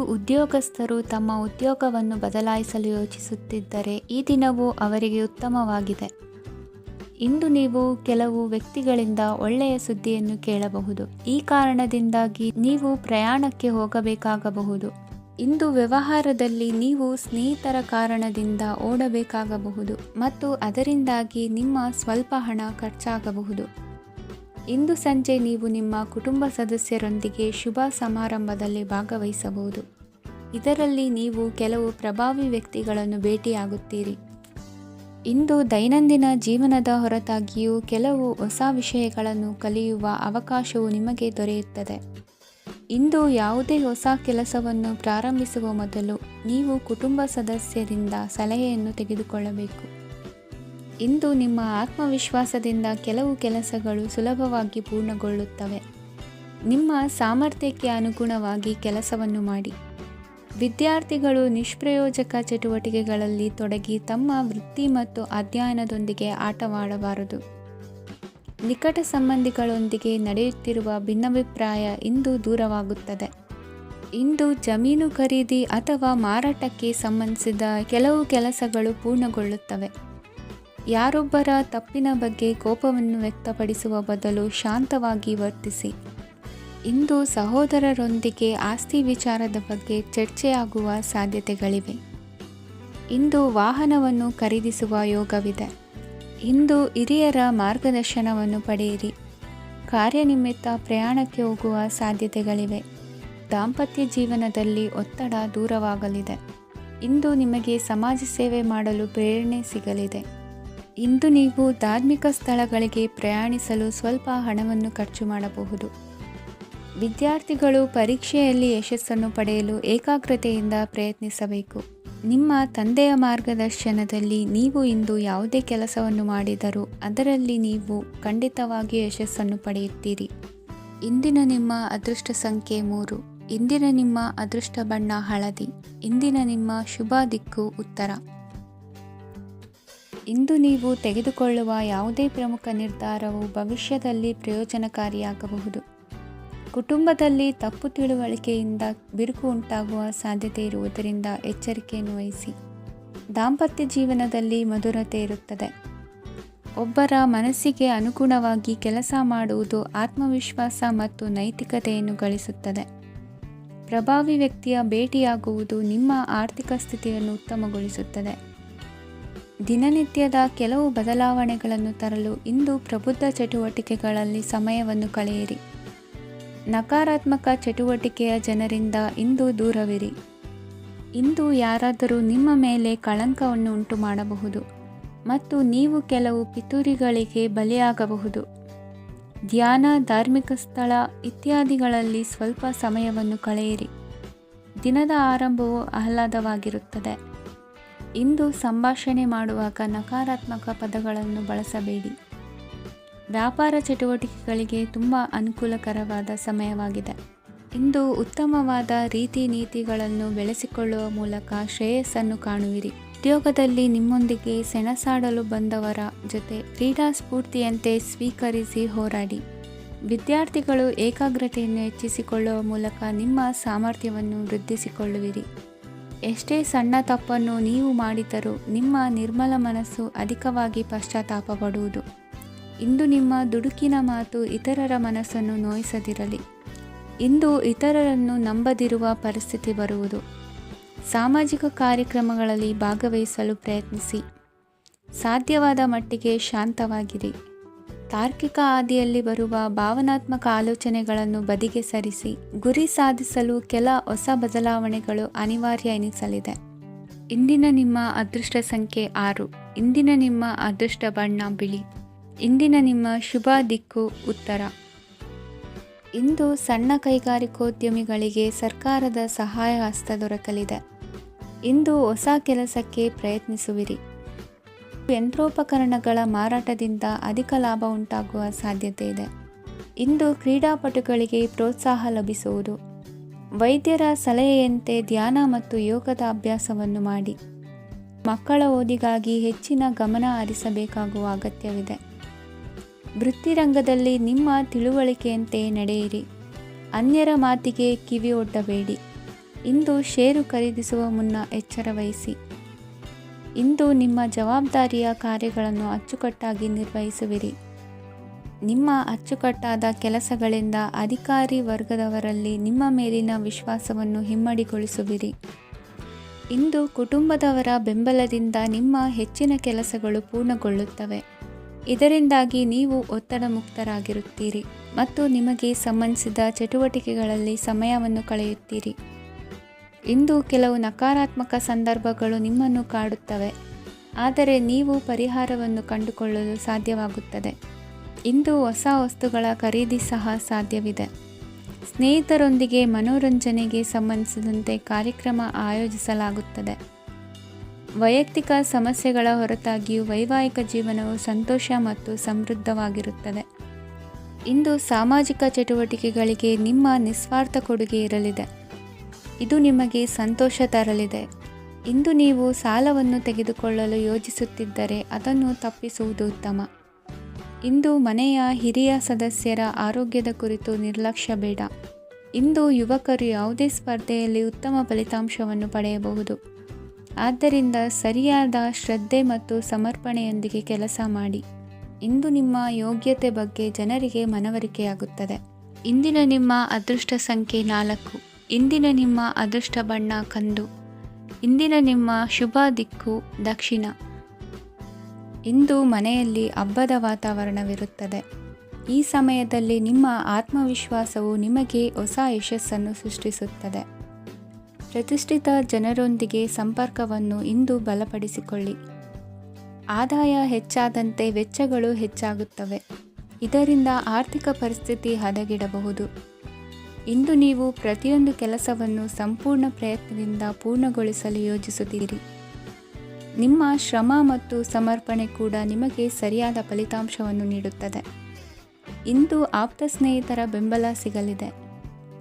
ಉದ್ಯೋಗಸ್ಥರು ತಮ್ಮ ಉದ್ಯೋಗವನ್ನು ಬದಲಾಯಿಸಲು ಯೋಚಿಸುತ್ತಿದ್ದರೆ ಈ ದಿನವೂ ಅವರಿಗೆ ಉತ್ತಮವಾಗಿದೆ. ಇಂದು ನೀವು ಕೆಲವು ವ್ಯಕ್ತಿಗಳಿಂದ ಒಳ್ಳೆಯ ಸುದ್ದಿಯನ್ನು ಕೇಳಬಹುದು. ಈ ಕಾರಣದಿಂದಾಗಿ ನೀವು ಪ್ರಯಾಣಕ್ಕೆ ಹೋಗಬೇಕಾಗಬಹುದು. ಇಂದು ವ್ಯವಹಾರದಲ್ಲಿ ನೀವು ಸ್ನೇಹಿತರ ಕಾರಣದಿಂದ ಓಡಬೇಕಾಗಬಹುದು ಮತ್ತು ಅದರಿಂದಾಗಿ ನಿಮ್ಮ ಸ್ವಲ್ಪ ಹಣ ಖರ್ಚಾಗಬಹುದು. ಇಂದು ಸಂಜೆ ನೀವು ನಿಮ್ಮ ಕುಟುಂಬ ಸದಸ್ಯರೊಂದಿಗೆ ಶುಭ ಸಮಾರಂಭದಲ್ಲಿ ಭಾಗವಹಿಸಬಹುದು. ಇದರಲ್ಲಿ ನೀವು ಕೆಲವು ಪ್ರಭಾವಿ ವ್ಯಕ್ತಿಗಳನ್ನು ಭೇಟಿಯಾಗುತ್ತೀರಿ. ಇಂದು ದೈನಂದಿನ ಜೀವನದ ಹೊರತಾಗಿಯೂ ಕೆಲವು ಹೊಸ ವಿಷಯಗಳನ್ನು ಕಲಿಯುವ ಅವಕಾಶವು ನಿಮಗೆ ದೊರೆಯುತ್ತದೆ. ಇಂದು ಯಾವುದೇ ಹೊಸ ಕೆಲಸವನ್ನು ಪ್ರಾರಂಭಿಸುವ ಮೊದಲು ನೀವು ಕುಟುಂಬ ಸದಸ್ಯರಿಂದ ಸಲಹೆಯನ್ನು ತೆಗೆದುಕೊಳ್ಳಬೇಕು. ಇಂದು ನಿಮ್ಮ ಆತ್ಮವಿಶ್ವಾಸದಿಂದ ಕೆಲವು ಕೆಲಸಗಳು ಸುಲಭವಾಗಿ ಪೂರ್ಣಗೊಳ್ಳುತ್ತವೆ. ನಿಮ್ಮ ಸಾಮರ್ಥ್ಯಕ್ಕೆ ಅನುಗುಣವಾಗಿ ಕೆಲಸವನ್ನು ಮಾಡಿ. ವಿದ್ಯಾರ್ಥಿಗಳು ನಿಷ್ಪ್ರಯೋಜಕ ಚಟುವಟಿಕೆಗಳಲ್ಲಿ ತೊಡಗಿ ತಮ್ಮ ವೃತ್ತಿ ಮತ್ತು ಅಧ್ಯಯನದೊಂದಿಗೆ ಆಟವಾಡಬಾರದು. ನಿಕಟ ಸಂಬಂಧಿಗಳೊಂದಿಗೆ ನಡೆಯುತ್ತಿರುವ ಭಿನ್ನಾಭಿಪ್ರಾಯ ಇಂದು ದೂರವಾಗುತ್ತದೆ. ಇಂದು ಜಮೀನು ಖರೀದಿ ಅಥವಾ ಮಾರಾಟಕ್ಕೆ ಸಂಬಂಧಿಸಿದ ಕೆಲವು ಕೆಲಸಗಳು ಪೂರ್ಣಗೊಳ್ಳುತ್ತವೆ. ಯಾರೊಬ್ಬರ ತಪ್ಪಿನ ಬಗ್ಗೆ ಕೋಪವನ್ನು ವ್ಯಕ್ತಪಡಿಸುವ ಬದಲು ಶಾಂತವಾಗಿ ವರ್ತಿಸಿ. ಇಂದು ಸಹೋದರರೊಂದಿಗೆ ಆಸ್ತಿ ವಿಚಾರದ ಬಗ್ಗೆ ಚರ್ಚೆಯಾಗುವ ಸಾಧ್ಯತೆಗಳಿವೆ. ಇಂದು ವಾಹನವನ್ನು ಖರೀದಿಸುವ ಯೋಗವಿದೆ. ಇಂದು ಹಿರಿಯರ ಮಾರ್ಗದರ್ಶನವನ್ನು ಪಡೆಯಿರಿ. ಕಾರ್ಯನಿಮಿತ್ತ ಪ್ರಯಾಣಕ್ಕೆ ಹೋಗುವ ಸಾಧ್ಯತೆಗಳಿವೆ. ದಾಂಪತ್ಯ ಜೀವನದಲ್ಲಿ ಒತ್ತಡ ದೂರವಾಗಲಿದೆ. ಇಂದು ನಿಮಗೆ ಸಮಾಜ ಸೇವೆ ಮಾಡಲು ಪ್ರೇರಣೆ ಸಿಗಲಿದೆ. ಇಂದು ನೀವು ಧಾರ್ಮಿಕ ಸ್ಥಳಗಳಿಗೆ ಪ್ರಯಾಣಿಸಲು ಸ್ವಲ್ಪ ಹಣವನ್ನು ಖರ್ಚು ಮಾಡಬಹುದು. ವಿದ್ಯಾರ್ಥಿಗಳು ಪರೀಕ್ಷೆಯಲ್ಲಿ ಯಶಸ್ಸನ್ನು ಪಡೆಯಲು ಏಕಾಗ್ರತೆಯಿಂದ ಪ್ರಯತ್ನಿಸಬೇಕು. ನಿಮ್ಮ ತಂದೆಯ ಮಾರ್ಗದರ್ಶನದಲ್ಲಿ ನೀವು ಇಂದು ಯಾವುದೇ ಕೆಲಸವನ್ನು ಮಾಡಿದರೂ ಅದರಲ್ಲಿ ನೀವು ಖಂಡಿತವಾಗಿ ಯಶಸ್ಸನ್ನು ಪಡೆಯುತ್ತೀರಿ. ಇಂದಿನ ನಿಮ್ಮ ಅದೃಷ್ಟ ಸಂಖ್ಯೆ 3. ಇಂದಿನ ನಿಮ್ಮ ಅದೃಷ್ಟ ಬಣ್ಣ ಹಳದಿ. ಇಂದಿನ ನಿಮ್ಮ ಶುಭ ದಿಕ್ಕು ಉತ್ತರ. ಇಂದು ನೀವು ತೆಗೆದುಕೊಳ್ಳುವ ಯಾವುದೇ ಪ್ರಮುಖ ನಿರ್ಧಾರವು ಭವಿಷ್ಯದಲ್ಲಿ ಪ್ರಯೋಜನಕಾರಿಯಾಗಬಹುದು. ಕುಟುಂಬದಲ್ಲಿ ತಪ್ಪು ತಿಳುವಳಿಕೆಯಿಂದ ಬಿರುಕು ಉಂಟಾಗುವ ಸಾಧ್ಯತೆ ಇರುವುದರಿಂದ ಎಚ್ಚರಿಕೆಯನ್ನು ವಹಿಸಿ. ದಾಂಪತ್ಯ ಜೀವನದಲ್ಲಿ ಮಧುರತೆ ಇರುತ್ತದೆ. ಒಬ್ಬರ ಮನಸ್ಸಿಗೆ ಅನುಗುಣವಾಗಿ ಕೆಲಸ ಮಾಡುವುದು ಆತ್ಮವಿಶ್ವಾಸ ಮತ್ತು ನೈತಿಕತೆಯನ್ನು ಗಳಿಸುತ್ತದೆ. ಪ್ರಭಾವಿ ವ್ಯಕ್ತಿಯ ಭೇಟಿಯಾಗುವುದು ನಿಮ್ಮ ಆರ್ಥಿಕ ಸ್ಥಿತಿಯನ್ನು ಉತ್ತಮಗೊಳಿಸುತ್ತದೆ. ದಿನನಿತ್ಯದ ಕೆಲವು ಬದಲಾವಣೆಗಳನ್ನು ತರಲು ಇಂದು ಪ್ರಬುದ್ಧ ಚಟುವಟಿಕೆಗಳಲ್ಲಿ ಸಮಯವನ್ನು ಕಳೆಯಿರಿ. ನಕಾರಾತ್ಮಕ ಚಟುವಟಿಕೆಯ ಜನರಿಂದ ಇಂದು ದೂರವಿರಿ. ಇಂದು ಯಾರಾದರೂ ನಿಮ್ಮ ಮೇಲೆ ಕಳಂಕವನ್ನು ಉಂಟು ಮಾಡಬಹುದು ಮತ್ತು ನೀವು ಕೆಲವು ಪಿತೂರಿಗಳಿಗೆ ಬಲಿಯಾಗಬಹುದು. ಧ್ಯಾನ, ಧಾರ್ಮಿಕ ಸ್ಥಳ ಇತ್ಯಾದಿಗಳಲ್ಲಿ ಸ್ವಲ್ಪ ಸಮಯವನ್ನು ಕಳೆಯಿರಿ. ದಿನದ ಆರಂಭವು ಆಹ್ಲಾದವಾಗಿರುತ್ತದೆ. ಇಂದು ಸಂಭಾಷಣೆ ಮಾಡುವಾಗ ನಕಾರಾತ್ಮಕ ಪದಗಳನ್ನು ಬಳಸಬೇಡಿ. ವ್ಯಾಪಾರ ಚಟುವಟಿಕೆಗಳಿಗೆ ತುಂಬ ಅನುಕೂಲಕರವಾದ ಸಮಯವಾಗಿದೆ. ಇಂದು ಉತ್ತಮವಾದ ರೀತಿ ನೀತಿಗಳನ್ನು ಬೆಳೆಸಿಕೊಳ್ಳುವ ಮೂಲಕ ಶ್ರೇಯಸ್ಸನ್ನು ಕಾಣುವಿರಿ. ಉದ್ಯೋಗದಲ್ಲಿ ನಿಮ್ಮೊಂದಿಗೆ ಸೆಣಸಾಡಲು ಬಂದವರ ಜೊತೆ ಕ್ರೀಡಾ ಸ್ಫೂರ್ತಿಯಂತೆ ಸ್ವೀಕರಿಸಿ ಹೋರಾಡಿ. ವಿದ್ಯಾರ್ಥಿಗಳು ಏಕಾಗ್ರತೆಯನ್ನು ಹೆಚ್ಚಿಸಿಕೊಳ್ಳುವ ಮೂಲಕ ನಿಮ್ಮ ಸಾಮರ್ಥ್ಯವನ್ನು ವೃದ್ಧಿಸಿಕೊಳ್ಳುವಿರಿ. ಎಷ್ಟೇ ಸಣ್ಣ ತಪ್ಪನ್ನು ನೀವು ಮಾಡಿದರೂ ನಿಮ್ಮ ನಿರ್ಮಲ ಮನಸ್ಸು ಅಧಿಕವಾಗಿ ಪಶ್ಚಾತ್ತಾಪ ಪಡುವುದು. ಇಂದು ನಿಮ್ಮ ದುಡುಕಿನ ಮಾತು ಇತರರ ಮನಸ್ಸನ್ನು ನೋಯಿಸದಿರಲಿ. ಇಂದು ಇತರರನ್ನು ನಂಬದಿರುವ ಪರಿಸ್ಥಿತಿ ಬರುವುದು. ಸಾಮಾಜಿಕ ಕಾರ್ಯಕ್ರಮಗಳಲ್ಲಿ ಭಾಗವಹಿಸಲು ಪ್ರಯತ್ನಿಸಿ. ಸಾಧ್ಯವಾದ ಮಟ್ಟಿಗೆ ಶಾಂತವಾಗಿರಿ. ತಾರ್ಕಿಕ ಹಾದಿಯಲ್ಲಿ ಬರುವ ಭಾವನಾತ್ಮಕ ಆಲೋಚನೆಗಳನ್ನು ಬದಿಗೆ ಸರಿಸಿ. ಗುರಿ ಸಾಧಿಸಲು ಕೆಲ ಹೊಸ ಬದಲಾವಣೆಗಳು ಅನಿವಾರ್ಯ ಎನಿಸಲಿದೆ. ಇಂದಿನ ನಿಮ್ಮ ಅದೃಷ್ಟ ಸಂಖ್ಯೆ 6. ಇಂದಿನ ನಿಮ್ಮ ಅದೃಷ್ಟ ಬಣ್ಣ ಬಿಳಿ. ಇಂದಿನ ನಿಮ್ಮ ಶುಭ ದಿಕ್ಕು ಉತ್ತರ. ಇಂದು ಸಣ್ಣ ಕೈಗಾರಿಕೋದ್ಯಮಿಗಳಿಗೆ ಸರ್ಕಾರದ ಸಹಾಯ ಹಸ್ತ ದೊರಕಲಿದೆ. ಇಂದು ಹೊಸ ಕೆಲಸಕ್ಕೆ ಪ್ರಯತ್ನಿಸುವಿರಿ. ಯಂತ್ರೋಪಕರಣಗಳ ಮಾರಾಟದಿಂದ ಅಧಿಕ ಲಾಭ ಉಂಟಾಗುವ ಸಾಧ್ಯತೆ ಇದೆ. ಇಂದು ಕ್ರೀಡಾಪಟುಗಳಿಗೆ ಪ್ರೋತ್ಸಾಹ ಲಭಿಸುವುದು. ವೈದ್ಯರ ಸಲಹೆಯಂತೆ ಧ್ಯಾನ ಮತ್ತು ಯೋಗದ ಅಭ್ಯಾಸವನ್ನು ಮಾಡಿ. ಮಕ್ಕಳ ಓದಿಗಾಗಿ ಹೆಚ್ಚಿನ ಗಮನ ಹರಿಸಬೇಕಾಗುವ ಅಗತ್ಯವಿದೆ. ವೃತ್ತಿರಂಗದಲ್ಲಿ ನಿಮ್ಮ ತಿಳುವಳಿಕೆಯಂತೆ ನಡೆಯಿರಿ. ಅನ್ಯರ ಮಾತಿಗೆ ಕಿವಿ ಒಡ್ಡಬೇಡಿ. ಇಂದು ಷೇರು ಖರೀದಿಸುವ ಮುನ್ನ ಎಚ್ಚರ ವಹಿಸಿ. ಇಂದು ನಿಮ್ಮ ಜವಾಬ್ದಾರಿಯ ಕಾರ್ಯಗಳನ್ನು ಅಚ್ಚುಕಟ್ಟಾಗಿ ನಿರ್ವಹಿಸುವಿರಿ. ನಿಮ್ಮ ಅಚ್ಚುಕಟ್ಟಾದ ಕೆಲಸಗಳಿಂದ ಅಧಿಕಾರಿ ವರ್ಗದವರಲ್ಲಿ ನಿಮ್ಮ ಮೇಲಿನ ವಿಶ್ವಾಸವನ್ನು ಇಮ್ಮಡಿಗೊಳಿಸುವಿರಿ. ಇಂದು ಕುಟುಂಬದವರ ಬೆಂಬಲದಿಂದ ನಿಮ್ಮ ಹೆಚ್ಚಿನ ಕೆಲಸಗಳು ಪೂರ್ಣಗೊಳ್ಳುತ್ತವೆ. ಇದರಿಂದಾಗಿ ನೀವು ಒತ್ತಡ ಮುಕ್ತರಾಗಿರುತ್ತೀರಿ ಮತ್ತು ನಿಮಗೆ ಸಂಬಂಧಿಸಿದ ಚಟುವಟಿಕೆಗಳಲ್ಲಿ ಸಮಯವನ್ನು ಕಳೆಯುತ್ತೀರಿ. ಇಂದು ಕೆಲವು ನಕಾರಾತ್ಮಕ ಸಂದರ್ಭಗಳು ನಿಮ್ಮನ್ನು ಕಾಡುತ್ತವೆ, ಆದರೆ ನೀವು ಪರಿಹಾರವನ್ನು ಕಂಡುಕೊಳ್ಳಲು ಸಾಧ್ಯವಾಗುತ್ತದೆ. ಇಂದು ಹೊಸ ವಸ್ತುಗಳ ಖರೀದಿ ಸಹ ಸಾಧ್ಯವಿದೆ. ಸ್ನೇಹಿತರೊಂದಿಗೆ ಮನೋರಂಜನೆಗೆ ಸಂಬಂಧಿಸಿದಂತೆ ಕಾರ್ಯಕ್ರಮ ಆಯೋಜಿಸಲಾಗುತ್ತದೆ. ವೈಯಕ್ತಿಕ ಸಮಸ್ಯೆಗಳ ಹೊರತಾಗಿಯೂ ವೈವಾಹಿಕ ಜೀವನವು ಸಂತೋಷ ಮತ್ತು ಸಮೃದ್ಧವಾಗಿರುತ್ತದೆ. ಇಂದು ಸಾಮಾಜಿಕ ಚಟುವಟಿಕೆಗಳಿಗೆ ನಿಮ್ಮ ನಿಸ್ವಾರ್ಥ ಕೊಡುಗೆ ಇರಲಿದೆ. ಇದು ನಿಮಗೆ ಸಂತೋಷ ತರಲಿದೆ. ಇಂದು ನೀವು ಸಾಲವನ್ನು ತೆಗೆದುಕೊಳ್ಳಲು ಯೋಜಿಸುತ್ತಿದ್ದರೆ ಅದನ್ನು ತಪ್ಪಿಸುವುದು ಉತ್ತಮ. ಇಂದು ಮನೆಯ ಹಿರಿಯ ಸದಸ್ಯರ ಆರೋಗ್ಯದ ಕುರಿತು ನಿರ್ಲಕ್ಷ್ಯ ಬೇಡ. ಇಂದು ಯುವಕರು ಯಾವುದೇ ಸ್ಪರ್ಧೆಯಲ್ಲಿ ಉತ್ತಮ ಫಲಿತಾಂಶವನ್ನು ಪಡೆಯಬಹುದು. ಆದ್ದರಿಂದ ಸರಿಯಾದ ಶ್ರದ್ಧೆ ಮತ್ತು ಸಮರ್ಪಣೆಯೊಂದಿಗೆ ಕೆಲಸ ಮಾಡಿ. ಇಂದು ನಿಮ್ಮ ಯೋಗ್ಯತೆ ಬಗ್ಗೆ ಜನರಿಗೆ ಮನವರಿಕೆಯಾಗುತ್ತದೆ. ಇಂದಿನ ನಿಮ್ಮ ಅದೃಷ್ಟ ಸಂಖ್ಯೆ 4. ಇಂದಿನ ನಿಮ್ಮ ಅದೃಷ್ಟ ಬಣ್ಣ ಕಂದು. ಇಂದಿನ ನಿಮ್ಮ ಶುಭ ದಿಕ್ಕು ದಕ್ಷಿಣ. ಇಂದು ಮನೆಯಲ್ಲಿ ಹಬ್ಬದ ವಾತಾವರಣವಿರುತ್ತದೆ. ಈ ಸಮಯದಲ್ಲಿ ನಿಮ್ಮ ಆತ್ಮವಿಶ್ವಾಸವು ನಿಮಗೆ ಹೊಸ ಯಶಸ್ಸನ್ನು ಸೃಷ್ಟಿಸುತ್ತದೆ. ಪ್ರತಿಷ್ಠಿತ ಜನರೊಂದಿಗೆ ಸಂಪರ್ಕವನ್ನು ಇಂದು ಬಲಪಡಿಸಿಕೊಳ್ಳಿ. ಆದಾಯ ಹೆಚ್ಚಾದಂತೆ ವೆಚ್ಚಗಳು ಹೆಚ್ಚಾಗುತ್ತವೆ. ಇದರಿಂದ ಆರ್ಥಿಕ ಪರಿಸ್ಥಿತಿ ಹದಗೆಡಬಹುದು. ಇಂದು ನೀವು ಪ್ರತಿಯೊಂದು ಕೆಲಸವನ್ನು ಸಂಪೂರ್ಣ ಪ್ರಯತ್ನದಿಂದ ಪೂರ್ಣಗೊಳಿಸಲು ಯೋಜಿಸುತ್ತೀರಿ. ನಿಮ್ಮ ಶ್ರಮ ಮತ್ತು ಸಮರ್ಪಣೆ ಕೂಡ ನಿಮಗೆ ಸರಿಯಾದ ಫಲಿತಾಂಶವನ್ನು ನೀಡುತ್ತದೆ. ಇಂದು ಆಪ್ತ ಸ್ನೇಹಿತರ ಬೆಂಬಲ ಸಿಗಲಿದೆ.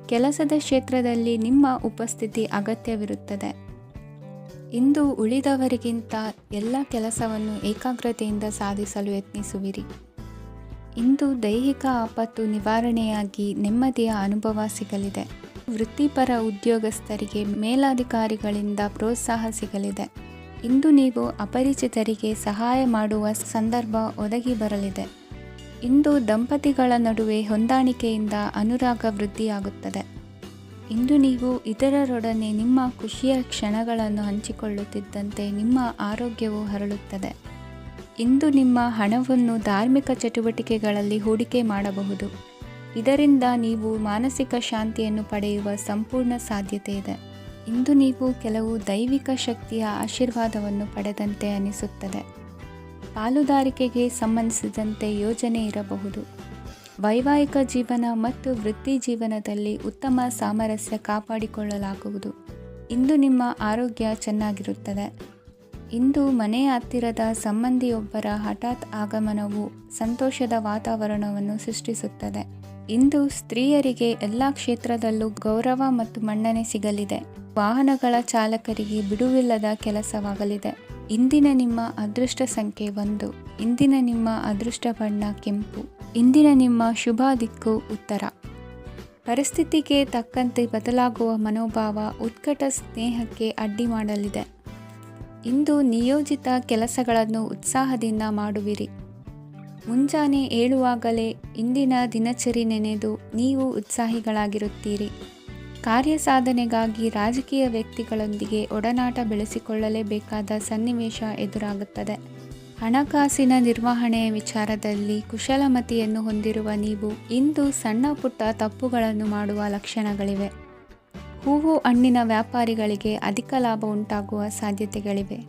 ಕೆಲಸದ ಕ್ಷೇತ್ರದಲ್ಲಿ ನಿಮ್ಮ ಉಪಸ್ಥಿತಿ ಅಗತ್ಯವಿರುತ್ತದೆ. ಇಂದು ಉಳಿದವರಿಗಿಂತ ಎಲ್ಲ ಕೆಲಸವನ್ನು ಏಕಾಗ್ರತೆಯಿಂದ ಸಾಧಿಸಲು ಯತ್ನಿಸುವಿರಿ. ಇಂದು ದೈಹಿಕ ಆಪತ್ತು ನಿವಾರಣೆಯಾಗಿ ನೆಮ್ಮದಿಯ ಅನುಭವ ಸಿಗಲಿದೆ. ವೃತ್ತಿಪರ ಉದ್ಯೋಗಸ್ಥರಿಗೆ ಮೇಲಾಧಿಕಾರಿಗಳಿಂದ ಪ್ರೋತ್ಸಾಹ ಸಿಗಲಿದೆ. ಇಂದು ನೀವು ಅಪರಿಚಿತರಿಗೆ ಸಹಾಯ ಮಾಡುವ ಸಂದರ್ಭ ಒದಗಿ ಬರಲಿದೆ. ಇಂದು ದಂಪತಿಗಳ ನಡುವೆ ಹೊಂದಾಣಿಕೆಯಿಂದ ಅನುರಾಗ ವೃದ್ಧಿಯಾಗುತ್ತದೆ. ಇಂದು ನೀವು ಇತರರೊಡನೆ ನಿಮ್ಮ ಖುಷಿಯ ಕ್ಷಣಗಳನ್ನು ಹಂಚಿಕೊಳ್ಳುತ್ತಿದ್ದಂತೆ ನಿಮ್ಮ ಆರೋಗ್ಯವು ಹರಡುತ್ತದೆ. ಇಂದು ನಿಮ್ಮ ಹಣವನ್ನು ಧಾರ್ಮಿಕ ಚಟುವಟಿಕೆಗಳಲ್ಲಿ ಹೂಡಿಕೆ ಮಾಡಬಹುದು. ಇದರಿಂದ ನೀವು ಮಾನಸಿಕ ಶಾಂತಿಯನ್ನು ಪಡೆಯುವ ಸಂಪೂರ್ಣ ಸಾಧ್ಯತೆ ಇದೆ. ಇಂದು ನೀವು ಕೆಲವು ದೈವಿಕ ಶಕ್ತಿಯ ಆಶೀರ್ವಾದವನ್ನು ಪಡೆದಂತೆ ಅನಿಸುತ್ತದೆ. ಪಾಲುದಾರಿಕೆಗೆ ಸಂಬಂಧಿಸಿದಂತೆ ಯೋಜನೆ ಇರಬಹುದು. ವೈವಾಹಿಕ ಜೀವನ ಮತ್ತು ವೃತ್ತಿ ಜೀವನದಲ್ಲಿ ಉತ್ತಮ ಸಾಮರಸ್ಯ ಕಾಪಾಡಿಕೊಳ್ಳಲಾಗುವುದು. ಇಂದು ನಿಮ್ಮ ಆರೋಗ್ಯ ಚೆನ್ನಾಗಿರುತ್ತದೆ. ಇಂದು ಮನೆಯ ಹತ್ತಿರದ ಸಂಬಂಧಿಯೊಬ್ಬರ ಹಠಾತ್ ಆಗಮನವು ಸಂತೋಷದ ವಾತಾವರಣವನ್ನು ಸೃಷ್ಟಿಸುತ್ತದೆ. ಇಂದು ಸ್ತ್ರೀಯರಿಗೆ ಎಲ್ಲ ಕ್ಷೇತ್ರದಲ್ಲೂ ಗೌರವ ಮತ್ತು ಮನ್ನಣೆ ಸಿಗಲಿದೆ. ವಾಹನಗಳ ಚಾಲಕರಿಗೆ ಬಿಡುವಿಲ್ಲದ ಕೆಲಸವಾಗಲಿದೆ. ಇಂದಿನ ನಿಮ್ಮ ಅದೃಷ್ಟ ಸಂಖ್ಯೆ 1. ಇಂದಿನ ನಿಮ್ಮ ಅದೃಷ್ಟ ಬಣ್ಣ ಕೆಂಪು. ಇಂದಿನ ನಿಮ್ಮ ಶುಭ ದಿಕ್ಕು ಉತ್ತರ. ಪರಿಸ್ಥಿತಿಗೆ ತಕ್ಕಂತೆ ಬದಲಾಗುವ ಮನೋಭಾವ ಉತ್ಕಟ ಸ್ನೇಹಕ್ಕೆ ಅಡ್ಡಿ ಮಾಡಲಿದೆ. ಇಂದು ನಿಯೋಜಿತ ಕೆಲಸಗಳನ್ನು ಉತ್ಸಾಹದಿಂದ ಮಾಡುವಿರಿ. ಮುಂಜಾನೆ ಏಳುವಾಗಲೇ ಇಂದಿನ ದಿನಚರಿ ನೆನೆದು ನೀವು ಉತ್ಸಾಹಿಗಳಾಗಿರುತ್ತೀರಿ. ಕಾರ್ಯಸಾಧನೆಗಾಗಿ ರಾಜಕೀಯ ವ್ಯಕ್ತಿಗಳೊಂದಿಗೆ ಒಡನಾಟ ಬೆಳೆಸಿಕೊಳ್ಳಲೇಬೇಕಾದ ಸನ್ನಿವೇಶ ಎದುರಾಗುತ್ತದೆ. ಹಣಕಾಸಿನ ನಿರ್ವಹಣೆಯ ವಿಚಾರದಲ್ಲಿ ಕುಶಲಮತಿಯನ್ನು ಹೊಂದಿರುವ ನೀವು ಇಂದು ಸಣ್ಣ ಪುಟ್ಟ ತಪ್ಪುಗಳನ್ನು ಮಾಡುವ ಲಕ್ಷಣಗಳಿವೆ. ಹೂವು ಹಣ್ಣಿನ ವ್ಯಾಪಾರಿಗಳಿಗೆ ಅಧಿಕ ಲಾಭ ಉಂಟಾಗುವ ಸಾಧ್ಯತೆಗಳಿವೆ.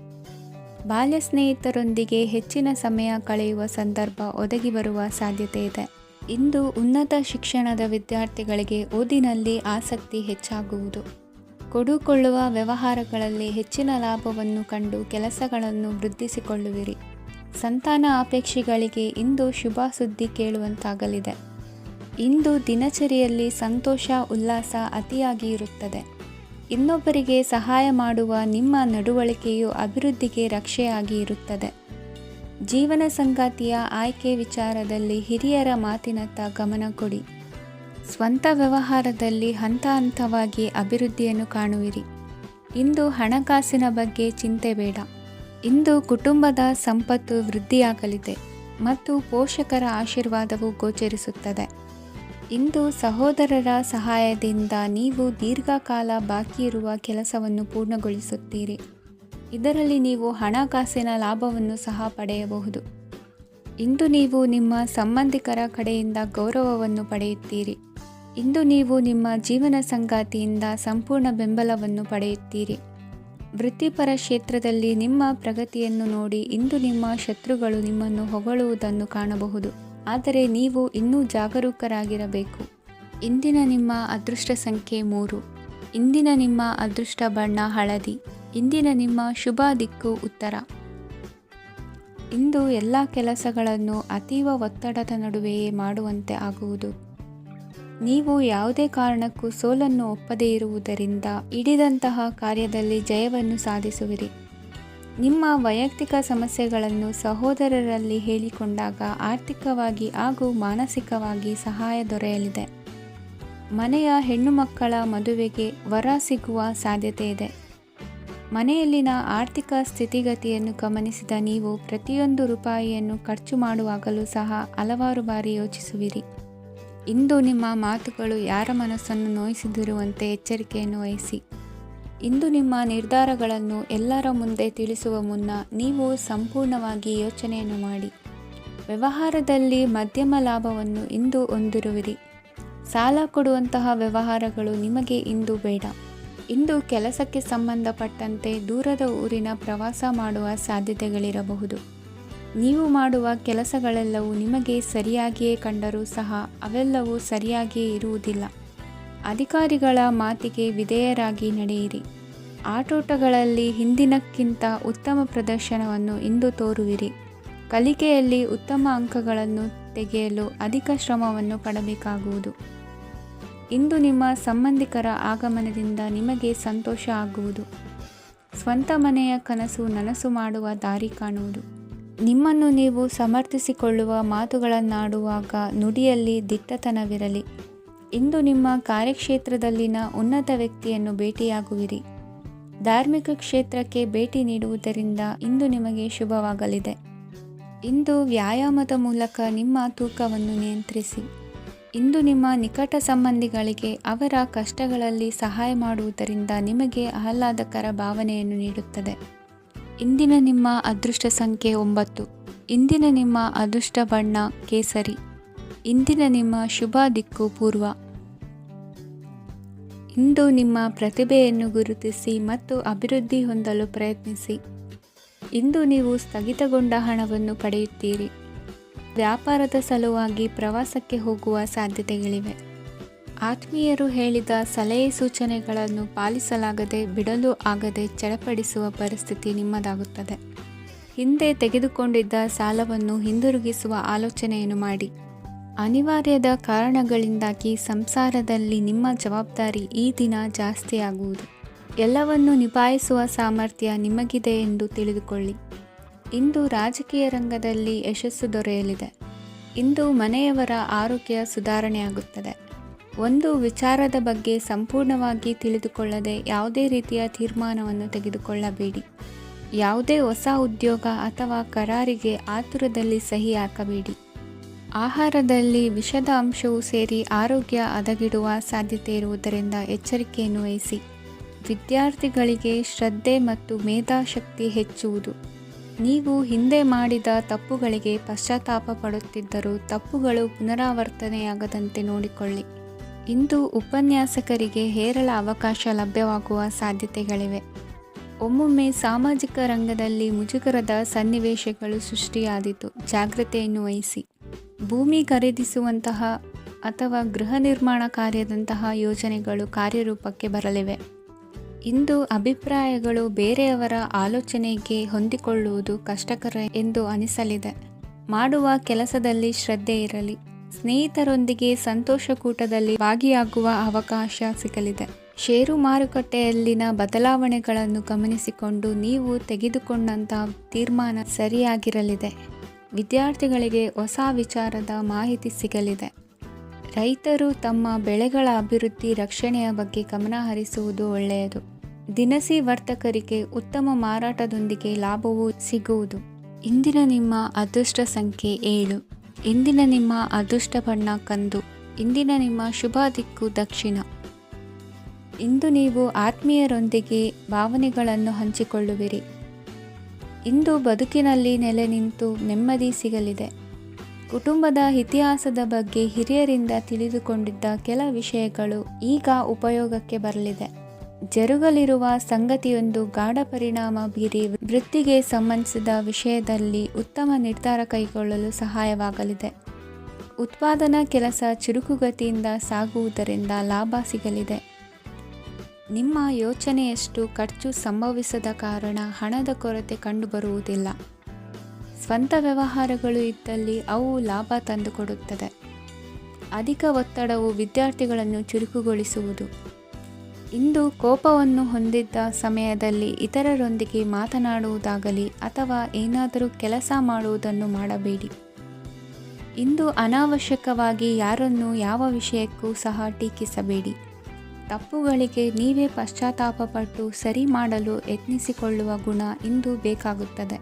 ಬಾಲ್ಯ ಸ್ನೇಹಿತರೊಂದಿಗೆ ಹೆಚ್ಚಿನ ಸಮಯ ಕಳೆಯುವ ಸಂದರ್ಭ ಒದಗಿ ಬರುವ ಸಾಧ್ಯತೆ ಇದೆ. ಇಂದು ಉನ್ನತ ಶಿಕ್ಷಣದ ವಿದ್ಯಾರ್ಥಿಗಳಿಗೆ ಓದಿನಲ್ಲಿ ಆಸಕ್ತಿ ಹೆಚ್ಚಾಗುವುದು. ಕೊಡುಕೊಳ್ಳುವ ವ್ಯವಹಾರಗಳಲ್ಲಿ ಹೆಚ್ಚಿನ ಲಾಭವನ್ನು ಕಂಡು ಕೆಲಸಗಳನ್ನು ವೃದ್ಧಿಸಿಕೊಳ್ಳುವಿರಿ. ಸಂತಾನ ಅಪೇಕ್ಷಿಗಳಿಗೆ ಇಂದು ಶುಭ ಸುದ್ದಿ ಕೇಳುವಂತಾಗಲಿದೆ. ಇಂದು ದಿನಚರಿಯಲ್ಲಿ ಸಂತೋಷ ಉಲ್ಲಾಸ ಅತಿಯಾಗಿ ಇರುತ್ತದೆ. ಇನ್ನೊಬ್ಬರಿಗೆ ಸಹಾಯ ಮಾಡುವ ನಿಮ್ಮ ನಡವಳಿಕೆಯು ಅಭಿವೃದ್ಧಿಗೆ ರಕ್ಷೆಯಾಗಿ ಇರುತ್ತದೆ. ಜೀವನ ಸಂಗಾತಿಯ ಆಯ್ಕೆ ವಿಚಾರದಲ್ಲಿ ಹಿರಿಯರ ಮಾತಿನತ್ತ ಗಮನ ಕೊಡಿ. ಸ್ವಂತ ವ್ಯವಹಾರದಲ್ಲಿ ಹಂತ ಹಂತವಾಗಿ ಅಭಿವೃದ್ಧಿಯನ್ನು ಕಾಣುವಿರಿ. ಇಂದು ಹಣಕಾಸಿನ ಬಗ್ಗೆ ಚಿಂತೆ ಬೇಡ. ಇಂದು ಕುಟುಂಬದ ಸಂಪತ್ತು ವೃದ್ಧಿಯಾಗಲಿದೆ ಮತ್ತು ಪೋಷಕರ ಆಶೀರ್ವಾದವು ಗೋಚರಿಸುತ್ತದೆ. ಇಂದು ಸಹೋದರರ ಸಹಾಯದಿಂದ ನೀವು ದೀರ್ಘಕಾಲ ಬಾಕಿ ಇರುವ ಕೆಲಸವನ್ನು ಪೂರ್ಣಗೊಳಿಸುತ್ತೀರಿ. ಇದರಲ್ಲಿ ನೀವು ಹಣಕಾಸಿನ ಲಾಭವನ್ನು ಸಹ ಪಡೆಯಬಹುದು. ಇಂದು ನೀವು ನಿಮ್ಮ ಸಂಬಂಧಿಕರ ಕಡೆಯಿಂದ ಗೌರವವನ್ನು ಪಡೆಯುತ್ತೀರಿ. ಇಂದು ನೀವು ನಿಮ್ಮ ಜೀವನ ಸಂಗಾತಿಯಿಂದ ಸಂಪೂರ್ಣ ಬೆಂಬಲವನ್ನು ಪಡೆಯುತ್ತೀರಿ. ವೃತ್ತಿಪರ ಕ್ಷೇತ್ರದಲ್ಲಿ ನಿಮ್ಮ ಪ್ರಗತಿಯನ್ನು ನೋಡಿ ಇಂದು ನಿಮ್ಮ ಶತ್ರುಗಳು ನಿಮ್ಮನ್ನು ಹೊಗಳುವುದನ್ನು ಕಾಣಬಹುದು. ಆದರೆ ನೀವು ಇನ್ನೂ ಜಾಗರೂಕರಾಗಿರಬೇಕು. ಇಂದಿನ ನಿಮ್ಮ ಅದೃಷ್ಟ ಸಂಖ್ಯೆ 3. ಇಂದಿನ ನಿಮ್ಮ ಅದೃಷ್ಟ ಬಣ್ಣ ಹಳದಿ. ಇಂದಿನ ನಿಮ್ಮ ಶುಭ ದಿಕ್ಕು ಉತ್ತರ. ಇಂದು ಎಲ್ಲ ಕೆಲಸಗಳನ್ನು ಅತೀವ ಒತ್ತಡದ ನಡುವೆಯೇ ಮಾಡುವಂತೆ ಆಗುವುದು. ನೀವು ಯಾವುದೇ ಕಾರಣಕ್ಕೂ ಸೋಲನ್ನು ಒಪ್ಪದೇ ಇರುವುದರಿಂದ ಹಿಡಿದಂತಹ ಕಾರ್ಯದಲ್ಲಿ ಜಯವನ್ನು ಸಾಧಿಸುವಿರಿ. ನಿಮ್ಮ ವೈಯಕ್ತಿಕ ಸಮಸ್ಯೆಗಳನ್ನು ಸಹೋದರರಲ್ಲಿ ಹೇಳಿಕೊಂಡಾಗ ಆರ್ಥಿಕವಾಗಿ ಹಾಗೂ ಮಾನಸಿಕವಾಗಿ ಸಹಾಯ ದೊರೆಯಲಿದೆ. ಮನೆಯ ಹೆಣ್ಣು ಮಕ್ಕಳ ಮದುವೆಗೆ ವರ ಸಿಗುವ ಸಾಧ್ಯತೆ ಇದೆ. ಮನೆಯಲ್ಲಿನ ಆರ್ಥಿಕ ಸ್ಥಿತಿಗತಿಯನ್ನು ಗಮನಿಸಿದ ನೀವು ಪ್ರತಿಯೊಂದು ರೂಪಾಯಿಯನ್ನು ಖರ್ಚು ಮಾಡುವಾಗಲೂ ಸಹ ಹಲವಾರು ಬಾರಿ ಯೋಚಿಸುವಿರಿ. ಇಂದು ನಿಮ್ಮ ಮಾತುಗಳು ಯಾರ ಮನಸ್ಸನ್ನು ನೋಯಿಸದಿರುವಂತೆ ಎಚ್ಚರಿಕೆಯನ್ನು ವಹಿಸಿ. ಇಂದು ನಿಮ್ಮ ನಿರ್ಧಾರಗಳನ್ನು ಎಲ್ಲರ ಮುಂದೆ ತಿಳಿಸುವ ಮುನ್ನ ನೀವು ಸಂಪೂರ್ಣವಾಗಿ ಯೋಚನೆಯನ್ನು ಮಾಡಿ. ವ್ಯವಹಾರದಲ್ಲಿ ಮಧ್ಯಮ ಲಾಭವನ್ನು ಇಂದು ಹೊಂದಿರುವಿರಿ. ಸಾಲ ಕೊಡುವಂತಹ ವ್ಯವಹಾರಗಳು ನಿಮಗೆ ಇಂದು ಬೇಡ. ಇಂದು ಕೆಲಸಕ್ಕೆ ಸಂಬಂಧಪಟ್ಟಂತೆ ದೂರದ ಊರಿನ ಪ್ರವಾಸ ಮಾಡುವ ಸಾಧ್ಯತೆಗಳಿರಬಹುದು. ನೀವು ಮಾಡುವ ಕೆಲಸಗಳೆಲ್ಲವೂ ನಿಮಗೆ ಸರಿಯಾಗಿಯೇ ಕಂಡರೂ ಸಹ ಅವೆಲ್ಲವೂ ಸರಿಯಾಗಿಯೇ ಇರುವುದಿಲ್ಲ. ಅಧಿಕಾರಿಗಳ ಮಾತಿಗೆ ವಿಧೇಯರಾಗಿ ನಡೆಯಿರಿ. ಆಟೋಟಗಳಲ್ಲಿ ಹಿಂದಿನಕ್ಕಿಂತ ಉತ್ತಮ ಪ್ರದರ್ಶನವನ್ನು ಇಂದು ತೋರುವಿರಿ. ಕಲಿಕೆಯಲ್ಲಿ ಉತ್ತಮ ಅಂಕಗಳನ್ನು ತೆಗೆಯಲು ಅಧಿಕ ಶ್ರಮವನ್ನು ಪಡಬೇಕಾಗುವುದು. ಇಂದು ನಿಮ್ಮ ಸಂಬಂಧಿಕರ ಆಗಮನದಿಂದ ನಿಮಗೆ ಸಂತೋಷ ಆಗುವುದು. ಸ್ವಂತ ಮನೆಯ ಕನಸು ನನಸು ಮಾಡುವ ದಾರಿ ಕಾಣುವುದು. ನಿಮ್ಮನ್ನು ನೀವು ಸಮರ್ಥಿಸಿಕೊಳ್ಳುವ ಮಾತುಗಳನ್ನಾಡುವಾಗ ನುಡಿಯಲ್ಲಿ ದಿಟ್ಟತನವಿರಲಿ. ಇಂದು ನಿಮ್ಮ ಕಾರ್ಯಕ್ಷೇತ್ರದಲ್ಲಿನ ಉನ್ನತ ವ್ಯಕ್ತಿಯನ್ನು ಭೇಟಿಯಾಗುವಿರಿ. ಧಾರ್ಮಿಕ ಕ್ಷೇತ್ರಕ್ಕೆ ಭೇಟಿ ನೀಡುವುದರಿಂದ ಇಂದು ನಿಮಗೆ ಶುಭವಾಗಲಿದೆ. ಇಂದು ವ್ಯಾಯಾಮದ ಮೂಲಕ ನಿಮ್ಮ ತೂಕವನ್ನು ನಿಯಂತ್ರಿಸಿ. ಇಂದು ನಿಮ್ಮ ನಿಕಟ ಸಂಬಂಧಿಗಳಿಗೆ ಅವರ ಕಷ್ಟಗಳಲ್ಲಿ ಸಹಾಯ ಮಾಡುವುದರಿಂದ ನಿಮಗೆ ಆಹ್ಲಾದಕರ ಭಾವನೆಯನ್ನು ನೀಡುತ್ತದೆ. ಇಂದಿನ ನಿಮ್ಮ ಅದೃಷ್ಟ ಸಂಖ್ಯೆ 9. ಇಂದಿನ ನಿಮ್ಮ ಅದೃಷ್ಟ ಬಣ್ಣ ಕೇಸರಿ. ಇಂದಿನ ನಿಮ್ಮ ಶುಭ ದಿಕ್ಕು ಪೂರ್ವ. ಇಂದು ನಿಮ್ಮ ಪ್ರತಿಭೆಯನ್ನು ಗುರುತಿಸಿ ಮತ್ತು ಅಭಿವೃದ್ಧಿ ಹೊಂದಲು ಪ್ರಯತ್ನಿಸಿ. ಇಂದು ನೀವು ಸ್ಥಗಿತಗೊಂಡ ಹಣವನ್ನು ಪಡೆಯುತ್ತೀರಿ. ವ್ಯಾಪಾರದ ಸಲುವಾಗಿ ಪ್ರವಾಸಕ್ಕೆ ಹೋಗುವ ಸಾಧ್ಯತೆಗಳಿವೆ. ಆತ್ಮೀಯರು ಹೇಳಿದ ಸಲಹೆ ಸೂಚನೆಗಳನ್ನು ಪಾಲಿಸಲಾಗದೆ ಬಿಡಲು ಆಗದೆ ಚಡಪಡಿಸುವ ಪರಿಸ್ಥಿತಿ ನಿಮ್ಮದಾಗುತ್ತದೆ. ಹಿಂದೆ ತೆಗೆದುಕೊಂಡಿದ್ದ ಸಾಲವನ್ನು ಹಿಂದಿರುಗಿಸುವ ಆಲೋಚನೆಯನ್ನು ಮಾಡಿ. ಅನಿವಾರ್ಯದ ಕಾರಣಗಳಿಂದಾಗಿ ಸಂಸಾರದಲ್ಲಿ ನಿಮ್ಮ ಜವಾಬ್ದಾರಿ ಈ ದಿನ ಜಾಸ್ತಿಯಾಗುವುದು. ಎಲ್ಲವನ್ನು ನಿಭಾಯಿಸುವ ಸಾಮರ್ಥ್ಯ ನಿಮಗಿದೆ ಎಂದು ತಿಳಿದುಕೊಳ್ಳಿ. ಇಂದು ರಾಜಕೀಯ ರಂಗದಲ್ಲಿ ಯಶಸ್ಸು ದೊರೆಯಲಿದೆ. ಇಂದು ಮನೆಯವರ ಆರೋಗ್ಯ ಸುಧಾರಣೆಯಾಗುತ್ತದೆ. ಒಂದು ವಿಚಾರದ ಬಗ್ಗೆ ಸಂಪೂರ್ಣವಾಗಿ ತಿಳಿದುಕೊಳ್ಳದೆ ಯಾವುದೇ ರೀತಿಯ ತೀರ್ಮಾನವನ್ನು ತೆಗೆದುಕೊಳ್ಳಬೇಡಿ. ಯಾವುದೇ ಹೊಸ ಉದ್ಯೋಗ ಅಥವಾ ಕರಾರಿಗೆ ಆತುರದಲ್ಲಿ ಸಹಿ ಹಾಕಬೇಡಿ. ಆಹಾರದಲ್ಲಿ ವಿಷದ ಅಂಶವು ಸೇರಿ ಆರೋಗ್ಯ ಹದಗೆಡುವ ಸಾಧ್ಯತೆ ಇರುವುದರಿಂದ ಎಚ್ಚರಿಕೆಯನ್ನು ವಹಿಸಿ. ವಿದ್ಯಾರ್ಥಿಗಳಿಗೆ ಶ್ರದ್ಧೆ ಮತ್ತು ಮೇಧಾಶಕ್ತಿ ಹೆಚ್ಚುವುದು. ನೀವು ಹಿಂದೆ ಮಾಡಿದ ತಪ್ಪುಗಳಿಗೆ ಪಶ್ಚಾತ್ತಾಪ ಪಡುತ್ತಿದ್ದರೂ ತಪ್ಪುಗಳು ಪುನರಾವರ್ತನೆಯಾಗದಂತೆ ನೋಡಿಕೊಳ್ಳಿ. ಇಂದು ಉಪನ್ಯಾಸಕರಿಗೆ ಹೇರಳ ಅವಕಾಶ ಲಭ್ಯವಾಗುವ ಸಾಧ್ಯತೆಗಳಿವೆ. ಒಮ್ಮೊಮ್ಮೆ ಸಾಮಾಜಿಕ ರಂಗದಲ್ಲಿ ಮುಜುಗರದ ಸನ್ನಿವೇಶಗಳು ಸೃಷ್ಟಿಯಾದೀತು. ಜಾಗ್ರತೆಯನ್ನು ವಹಿಸಿ. ಭೂಮಿ ಖರೀದಿಸುವಂತಹ ಅಥವಾ ಗೃಹ ನಿರ್ಮಾಣ ಕಾರ್ಯದಂತಹ ಯೋಜನೆಗಳು ಕಾರ್ಯರೂಪಕ್ಕೆ ಬರಲಿವೆ. ಇಂದು ಅಭಿಪ್ರಾಯಗಳು ಬೇರೆಯವರ ಆಲೋಚನೆಗೆ ಹೊಂದಿಕೊಳ್ಳುವುದು ಕಷ್ಟಕರ ಎಂದು ಅನಿಸಲಿದೆ. ಮಾಡುವ ಕೆಲಸದಲ್ಲಿ ಶ್ರದ್ಧೆ ಇರಲಿ. ಸ್ನೇಹಿತರೊಂದಿಗೆ ಸಂತೋಷಕೂಟದಲ್ಲಿ ಭಾಗಿಯಾಗುವ ಅವಕಾಶ ಸಿಗಲಿದೆ. ಷೇರು ಮಾರುಕಟ್ಟೆಯಲ್ಲಿನ ಬದಲಾವಣೆಗಳನ್ನು ಗಮನಿಸಿಕೊಂಡು ನೀವು ತೆಗೆದುಕೊಂಡಂತಹ ತೀರ್ಮಾನ ಸರಿಯಾಗಿರಲಿದೆ. ವಿದ್ಯಾರ್ಥಿಗಳಿಗೆ ಹೊಸ ವಿಚಾರದ ಮಾಹಿತಿ ಸಿಗಲಿದೆ. ರೈತರು ತಮ್ಮ ಬೆಳೆಗಳ ಅಭಿವೃದ್ಧಿ ರಕ್ಷಣೆಯ ಬಗ್ಗೆ ಗಮನ ಹರಿಸುವುದು ಒಳ್ಳೆಯದು. ದಿನಸಿ ವರ್ತಕರಿಗೆ ಉತ್ತಮ ಮಾರಾಟದೊಂದಿಗೆ ಲಾಭವೂ ಸಿಗುವುದು. ಇಂದಿನ ನಿಮ್ಮ ಅದೃಷ್ಟ ಸಂಖ್ಯೆ 7. ಇಂದಿನ ನಿಮ್ಮ ಅದೃಷ್ಟ ಬಣ್ಣ ಕಂದು. ಇಂದಿನ ನಿಮ್ಮ ಶುಭ ದಿಕ್ಕು ದಕ್ಷಿಣ. ಇಂದು ನೀವು ಆತ್ಮೀಯರೊಂದಿಗೆ ಭಾವನೆಗಳನ್ನು ಹಂಚಿಕೊಳ್ಳುವಿರಿ. ಇಂದು ಬದುಕಿನಲ್ಲಿ ನೆಲೆ ನಿಂತು ನೆಮ್ಮದಿ ಸಿಗಲಿದೆ. ಕುಟುಂಬದ ಇತಿಹಾಸದ ಬಗ್ಗೆ ಹಿರಿಯರಿಂದ ತಿಳಿದುಕೊಂಡಿದ್ದ ಕೆಲ ವಿಷಯಗಳು ಈಗ ಉಪಯೋಗಕ್ಕೆ ಬರಲಿದೆ. ಜರುಗಲಿರುವ ಸಂಗತಿಯೊಂದು ಗಾಢ ಪರಿಣಾಮ ಬೀರಿ ವೃತ್ತಿಗೆ ಸಂಬಂಧಿಸಿದ ವಿಷಯದಲ್ಲಿ ಉತ್ತಮ ನಿರ್ಧಾರ ಕೈಗೊಳ್ಳಲು ಸಹಾಯವಾಗಲಿದೆ. ಉತ್ಪಾದನಾ ಕೆಲಸ ಚುರುಕುಗತಿಯಿಂದ ಸಾಗುವುದರಿಂದ ಲಾಭ ಸಿಗಲಿದೆ. ನಿಮ್ಮ ಯೋಚನೆಯಷ್ಟು ಖರ್ಚು ಸಂಭವಿಸದ ಕಾರಣ ಹಣದ ಕೊರತೆ ಕಂಡುಬರುವುದಿಲ್ಲ. ಸ್ವಂತ ವ್ಯವಹಾರಗಳು ಇದ್ದಲ್ಲಿ ಅವು ಲಾಭ ತಂದುಕೊಡುತ್ತದೆ. ಅಧಿಕ ಒತ್ತಡವು ವಿದ್ಯಾರ್ಥಿಗಳನ್ನು ಚುರುಕುಗೊಳಿಸುವುದು. ಇಂದು ಕೋಪವನ್ನು ಹೊಂದಿದ್ದ ಸಮಯದಲ್ಲಿ ಇತರರೊಂದಿಗೆ ಮಾತನಾಡುವುದಾಗಲಿ ಅಥವಾ ಏನಾದರೂ ಕೆಲಸ ಮಾಡುವುದನ್ನು ಮಾಡಬೇಡಿ. ಇಂದು ಅನಾವಶ್ಯಕವಾಗಿ ಯಾರನ್ನೂ ಯಾವ ವಿಷಯಕ್ಕೂ ಸಹ ಟೀಕಿಸಬೇಡಿ. ತಪ್ಪುಗಳಿಗೆ ನೀವೇ ಪಶ್ಚಾತ್ತಾಪಪಟ್ಟು ಸರಿ ಮಾಡಲು ಯತ್ನಿಸಿಕೊಳ್ಳುವ ಗುಣ ಇಂದು ಬೇಕಾಗುತ್ತದೆ.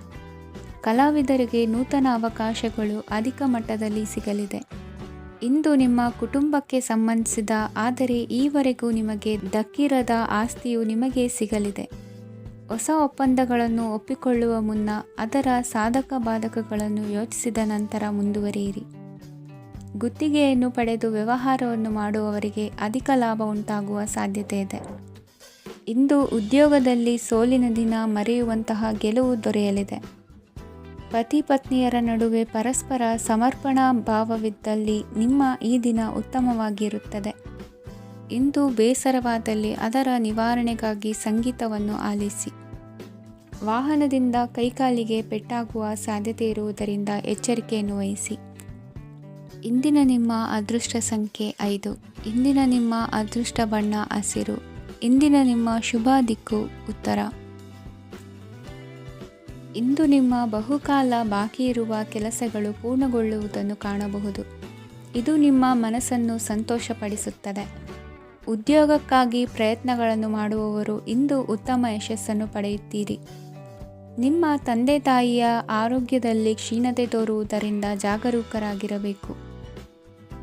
ಕಲಾವಿದರಿಗೆ ನೂತನ ಅವಕಾಶಗಳು ಅಧಿಕ ಮಟ್ಟದಲ್ಲಿ ಸಿಗಲಿದೆ. ಇಂದು ನಿಮ್ಮ ಕುಟುಂಬಕ್ಕೆ ಸಂಬಂಧಿಸಿದ ಆದರೆ ಈವರೆಗೂ ನಿಮಗೆ ದಕ್ಕಿರದ ಆಸ್ತಿಯು ನಿಮಗೆ ಸಿಗಲಿದೆ. ಹೊಸ ಒಪ್ಪಂದಗಳನ್ನು ಒಪ್ಪಿಕೊಳ್ಳುವ ಮುನ್ನ ಅದರ ಸಾಧಕ ಬಾಧಕಗಳನ್ನು ಯೋಚಿಸಿದ ನಂತರ ಮುಂದುವರಿಯಿರಿ. ಗುತ್ತಿಗೆಯನ್ನು ಪಡೆದು ವ್ಯವಹಾರವನ್ನು ಮಾಡುವವರಿಗೆ ಅಧಿಕ ಲಾಭ ಉಂಟಾಗುವ ಸಾಧ್ಯತೆ ಇದೆ. ಇಂದು ಉದ್ಯೋಗದಲ್ಲಿ ಸೋಲಿನ ದಿನ ಮರೆಯುವಂತಹ ಗೆಲುವು ದೊರೆಯಲಿದೆ. ಪತಿ ಪತ್ನಿಯರ ನಡುವೆ ಪರಸ್ಪರ ಸಮರ್ಪಣಾ ಭಾವವಿದ್ದಲ್ಲಿ ನಿಮ್ಮ ಈ ದಿನ ಉತ್ತಮವಾಗಿರುತ್ತದೆ. ಇಂದು ಬೇಸರವಾದಲ್ಲಿ ಅದರ ನಿವಾರಣೆಗಾಗಿ ಸಂಗೀತವನ್ನು ಆಲಿಸಿ. ವಾಹನದಿಂದ ಕೈಕಾಲಿಗೆ ಪೆಟ್ಟಾಗುವ ಸಾಧ್ಯತೆ ಇರುವುದರಿಂದ ಎಚ್ಚರಿಕೆಯನ್ನು ವಹಿಸಿ. ಇಂದಿನ ನಿಮ್ಮ ಅದೃಷ್ಟ ಸಂಖ್ಯೆ 5. ಇಂದಿನ ನಿಮ್ಮ ಅದೃಷ್ಟ ಬಣ್ಣ ಹಸಿರು. ಇಂದಿನ ನಿಮ್ಮ ಶುಭ ದಿಕ್ಕು ಉತ್ತರ. ಇಂದು ನಿಮ್ಮ ಬಹುಕಾಲ ಬಾಕಿ ಇರುವ ಕೆಲಸಗಳು ಪೂರ್ಣಗೊಳ್ಳುವುದನ್ನು ಕಾಣಬಹುದು. ಇದು ನಿಮ್ಮ ಮನಸ್ಸನ್ನು ಸಂತೋಷಪಡಿಸುತ್ತದೆ. ಉದ್ಯೋಗಕ್ಕಾಗಿ ಪ್ರಯತ್ನಗಳನ್ನು ಮಾಡುವವರು ಇಂದು ಉತ್ತಮ ಯಶಸ್ಸನ್ನು ಪಡೆಯುತ್ತೀರಿ. ನಿಮ್ಮ ತಂದೆ ತಾಯಿಯ ಆರೋಗ್ಯದಲ್ಲಿ ಕ್ಷೀಣತೆ ತೋರುವುದರಿಂದ ಜಾಗರೂಕರಾಗಿರಬೇಕು.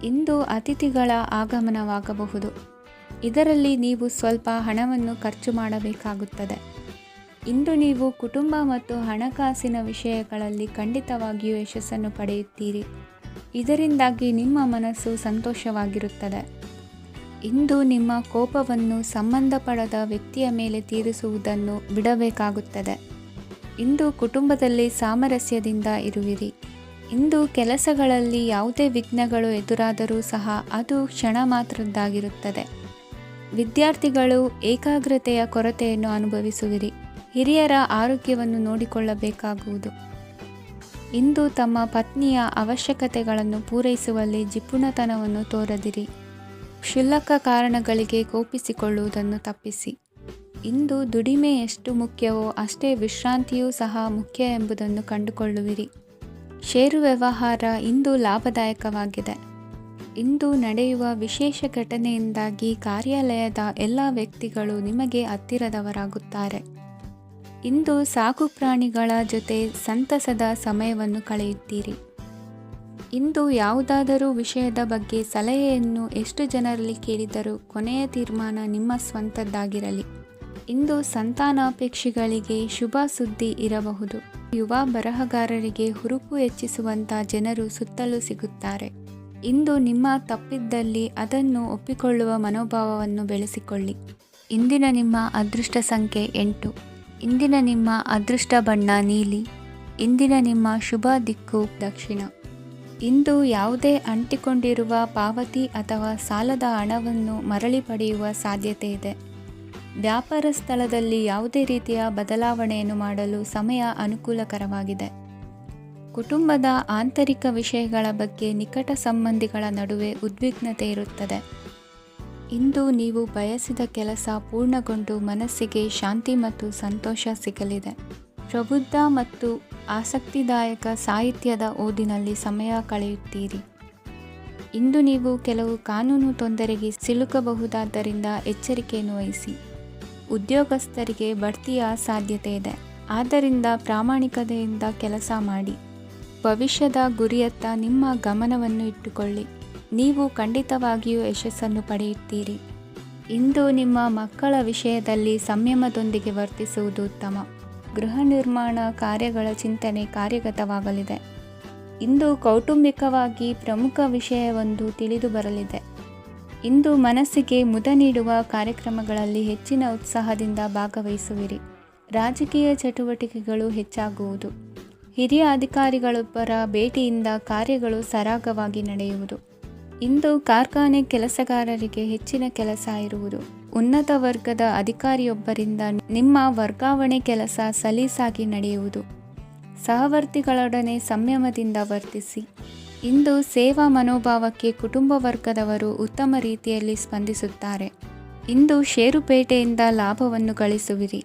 ಇಂದು ಅತಿಥಿಗಳ ಆಗಮನವಾಗಬಹುದು. ಇದರಲ್ಲಿ ನೀವು ಸ್ವಲ್ಪ ಹಣವನ್ನು ಖರ್ಚು ಮಾಡಬೇಕಾಗುತ್ತದೆ. ಇಂದು ನೀವು ಕುಟುಂಬ ಮತ್ತು ಹಣಕಾಸಿನ ವಿಷಯಗಳಲ್ಲಿ ಖಂಡಿತವಾಗಿಯೂ ಯಶಸ್ಸನ್ನು ಪಡೆಯುತ್ತೀರಿ. ಇದರಿಂದಾಗಿ ನಿಮ್ಮ ಮನಸ್ಸು ಸಂತೋಷವಾಗಿರುತ್ತದೆ. ಇಂದು ನಿಮ್ಮ ಕೋಪವನ್ನು ಸಂಬಂಧಪಡದ ವ್ಯಕ್ತಿಯ ಮೇಲೆ ತೀರಿಸುವುದನ್ನು ಬಿಡಬೇಕಾಗುತ್ತದೆ. ಇಂದು ಕುಟುಂಬದಲ್ಲಿ ಸಾಮರಸ್ಯದಿಂದ ಇರುವಿರಿ. ಇಂದು ಕೆಲಸಗಳಲ್ಲಿ ಯಾವುದೇ ವಿಘ್ನಗಳು ಎದುರಾದರೂ ಸಹ ಅದು ಕ್ಷಣ ಮಾತ್ರದ್ದಾಗಿರುತ್ತದೆ. ವಿದ್ಯಾರ್ಥಿಗಳು ಏಕಾಗ್ರತೆಯ ಕೊರತೆಯನ್ನು ಅನುಭವಿಸುವಿರಿ. ಹಿರಿಯರ ಆರೋಗ್ಯವನ್ನು ನೋಡಿಕೊಳ್ಳಬೇಕಾಗುವುದು. ಇಂದು ತಮ್ಮ ಪತ್ನಿಯ ಅವಶ್ಯಕತೆಗಳನ್ನು ಪೂರೈಸುವಲ್ಲಿ ಜಿಪುಣತನವನ್ನು ತೋರದಿರಿ. ಕ್ಷುಲ್ಲಕ ಕಾರಣಗಳಿಗೆ ಕೋಪಿಸಿಕೊಳ್ಳುವುದನ್ನು ತಪ್ಪಿಸಿ. ಇಂದು ದುಡಿಮೆ ಎಷ್ಟು ಮುಖ್ಯವೋ ಅಷ್ಟೇ ವಿಶ್ರಾಂತಿಯೂ ಸಹ ಮುಖ್ಯ ಎಂಬುದನ್ನು ಕಂಡುಕೊಳ್ಳುವಿರಿ. ಷೇರು ವ್ಯವಹಾರ ಇಂದು ಲಾಭದಾಯಕವಾಗಿದೆ. ಇಂದು ನಡೆಯುವ ವಿಶೇಷ ಘಟನೆಯಿಂದಾಗಿ ಕಾರ್ಯಾಲಯದ ಎಲ್ಲ ವ್ಯಕ್ತಿಗಳು ನಿಮಗೆ ಹತ್ತಿರದವರಾಗುತ್ತಾರೆ. ಇಂದು ಸಾಕು ಪ್ರಾಣಿಗಳ ಜೊತೆ ಸಂತಸದ ಸಮಯವನ್ನು ಕಳೆಯುತ್ತೀರಿ. ಇಂದು ಯಾವುದಾದರೂ ವಿಷಯದ ಬಗ್ಗೆ ಸಲಹೆಯನ್ನು ಎಷ್ಟು ಜನರಲ್ಲಿ ಕೇಳಿದರೂ ಕೊನೆಯ ತೀರ್ಮಾನ ನಿಮ್ಮ ಸ್ವಂತದ್ದಾಗಿರಲಿ. ಇಂದು ಸಂತಾನಾಪೇಕ್ಷಿಗಳಿಗೆ ಶುಭ ಸುದ್ದಿ ಇರಬಹುದು. ಯುವ ಬರಹಗಾರರಿಗೆ ಹುರುಪು ಹೆಚ್ಚಿಸುವಂಥ ಜನರು ಸುತ್ತಲೂ ಸಿಗುತ್ತಾರೆ. ಇಂದು ನಿಮ್ಮ ತಪ್ಪಿದ್ದಲ್ಲಿ ಅದನ್ನು ಒಪ್ಪಿಕೊಳ್ಳುವ ಮನೋಭಾವವನ್ನು ಬೆಳೆಸಿಕೊಳ್ಳಿ. ಇಂದಿನ ನಿಮ್ಮ ಅದೃಷ್ಟ ಸಂಖ್ಯೆ 8. ಇಂದಿನ ನಿಮ್ಮ ಅದೃಷ್ಟ ಬಣ್ಣ ನೀಲಿ. ಇಂದಿನ ನಿಮ್ಮ ಶುಭ ದಿಕ್ಕು ದಕ್ಷಿಣ. ಇಂದು ಯಾವುದೇ ಅಂಟಿಕೊಂಡಿರುವ ಪಾವತಿ ಅಥವಾ ಸಾಲದ ಹಣವನ್ನು ಮರಳಿ ಪಡೆಯುವ ಸಾಧ್ಯತೆ ಇದೆ. ವ್ಯಾಪಾರ ಸ್ಥಳದಲ್ಲಿ ಯಾವುದೇ ರೀತಿಯ ಬದಲಾವಣೆಯನ್ನು ಮಾಡಲು ಸಮಯ ಅನುಕೂಲಕರವಾಗಿದೆ. ಕುಟುಂಬದ ಆಂತರಿಕ ವಿಷಯಗಳ ಬಗ್ಗೆ ನಿಕಟ ಸಂಬಂಧಿಗಳ ನಡುವೆ ಉದ್ವಿಗ್ನತೆ ಇರುತ್ತದೆ. ಇಂದು ನೀವು ಬಯಸಿದ ಕೆಲಸ ಪೂರ್ಣಗೊಂಡು ಮನಸ್ಸಿಗೆ ಶಾಂತಿ ಮತ್ತು ಸಂತೋಷ ಸಿಗಲಿದೆ. ಪ್ರಬುದ್ಧ ಮತ್ತು ಆಸಕ್ತಿದಾಯಕ ಸಾಹಿತ್ಯದ ಓದಿನಲ್ಲಿ ಸಮಯ ಕಳೆಯುತ್ತೀರಿ. ಇಂದು ನೀವು ಕೆಲವು ಕಾನೂನು ತೊಂದರೆಗೆ ಸಿಲುಕಬಹುದಾದ್ದರಿಂದ ಎಚ್ಚರಿಕೆಯನ್ನು ವಹಿಸಿ. ಉದ್ಯೋಗಸ್ಥರಿಗೆ ಬಡ್ತಿಯ ಸಾಧ್ಯತೆ ಇದೆ, ಆದ್ದರಿಂದ ಪ್ರಾಮಾಣಿಕತೆಯಿಂದ ಕೆಲಸ ಮಾಡಿ. ಭವಿಷ್ಯದ ಗುರಿಯತ್ತ ನಿಮ್ಮ ಗಮನವನ್ನು ಇಟ್ಟುಕೊಳ್ಳಿ. ನೀವು ಖಂಡಿತವಾಗಿಯೂ ಯಶಸ್ಸನ್ನು ಪಡೆಯುತ್ತೀರಿ. ಇಂದು ನಿಮ್ಮ ಮಕ್ಕಳ ವಿಷಯದಲ್ಲಿ ಸಂಯಮದೊಂದಿಗೆ ವರ್ತಿಸುವುದು ಉತ್ತಮ. ಗೃಹ ನಿರ್ಮಾಣ ಕಾರ್ಯಗಳ ಚಿಂತನೆ ಕಾರ್ಯಗತವಾಗಲಿದೆ. ಇಂದು ಕೌಟುಂಬಿಕವಾಗಿ ಪ್ರಮುಖ ವಿಷಯವೊಂದು ತಿಳಿದು ಬರಲಿದೆ. ಇಂದು ಮನಸ್ಸಿಗೆ ಮುದ ನೀಡುವ ಕಾರ್ಯಕ್ರಮಗಳಲ್ಲಿ ಹೆಚ್ಚಿನ ಉತ್ಸಾಹದಿಂದ ಭಾಗವಹಿಸುವಿರಿ. ರಾಜಕೀಯ ಚಟುವಟಿಕೆಗಳು ಹೆಚ್ಚಾಗುವುದು. ಹಿರಿಯ ಅಧಿಕಾರಿಗಳೊಬ್ಬರ ಭೇಟಿಯಿಂದ ಕಾರ್ಯಗಳು ಸರಾಗವಾಗಿ ನಡೆಯುವುದು. ಇಂದು ಕಾರ್ಖಾನೆ ಕೆಲಸಗಾರರಿಗೆ ಹೆಚ್ಚಿನ ಕೆಲಸ ಇರುವುದು. ಉನ್ನತ ವರ್ಗದ ಅಧಿಕಾರಿಯೊಬ್ಬರಿಂದ ನಿಮ್ಮ ವರ್ಗಾವಣೆ ಕೆಲಸ ಸಲೀಸಾಗಿ ನಡೆಯುವುದು. ಸಹವರ್ತಿಗಳೊಡನೆ ಸಂಯಮದಿಂದ ವರ್ತಿಸಿ. ಇಂದು ಸೇವಾ ಮನೋಭಾವಕ್ಕೆ ಕುಟುಂಬ ವರ್ಗದವರು ಉತ್ತಮ ರೀತಿಯಲ್ಲಿ ಸ್ಪಂದಿಸುತ್ತಾರೆ. ಇಂದು ಷೇರುಪೇಟೆಯಿಂದ ಲಾಭವನ್ನು ಗಳಿಸುವಿರಿ.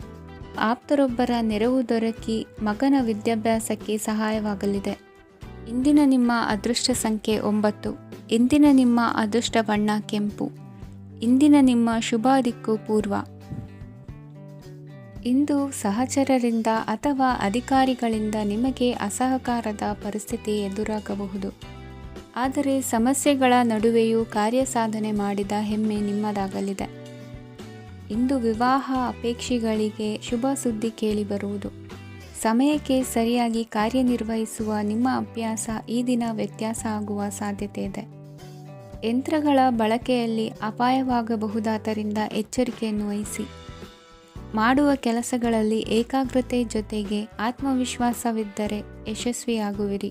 ಆಪ್ತರೊಬ್ಬರ ನೆರವು ದೊರಕಿ ಮಗನ ವಿದ್ಯಾಭ್ಯಾಸಕ್ಕೆ ಸಹಾಯವಾಗಲಿದೆ. ಇಂದಿನ ನಿಮ್ಮ ಅದೃಷ್ಟ ಸಂಖ್ಯೆ 9. ಇಂದಿನ ನಿಮ್ಮ ಅದೃಷ್ಟ ಬಣ್ಣ ಕೆಂಪು. ಇಂದಿನ ನಿಮ್ಮ ಶುಭ ದಿಕ್ಕು ಪೂರ್ವ. ಇಂದು ಸಹಚರರಿಂದ ಅಥವಾ ಅಧಿಕಾರಿಗಳಿಂದ ನಿಮಗೆ ಅಸಹಕಾರದ ಪರಿಸ್ಥಿತಿ ಎದುರಾಗಬಹುದು. ಆದರೆ ಸಮಸ್ಯೆಗಳ ನಡುವೆಯೂ ಕಾರ್ಯಸಾಧನೆ ಮಾಡಿದ ಹೆಮ್ಮೆ ನಿಮ್ಮದಾಗಲಿದೆ. ಇಂದು ವಿವಾಹ ಅಪೇಕ್ಷಿಗಳಿಗೆ ಶುಭ ಸುದ್ದಿ ಕೇಳಿಬರುವುದು. ಸಮಯಕ್ಕೆ ಸರಿಯಾಗಿ ಕಾರ್ಯನಿರ್ವಹಿಸುವ ನಿಮ್ಮ ಅಭ್ಯಾಸ ಈ ದಿನ ವ್ಯತ್ಯಾಸ ಆಗುವ ಸಾಧ್ಯತೆ ಇದೆ. ಯಂತ್ರಗಳ ಬಳಕೆಯಲ್ಲಿ ಅಪಾಯವಾಗಬಹುದಾದ್ದರಿಂದ ಎಚ್ಚರಿಕೆಯನ್ನು ವಹಿಸಿ. ಮಾಡುವ ಕೆಲಸಗಳಲ್ಲಿ ಏಕಾಗ್ರತೆ ಜೊತೆಗೆ ಆತ್ಮವಿಶ್ವಾಸವಿದ್ದರೆ ಯಶಸ್ವಿಯಾಗುವಿರಿ.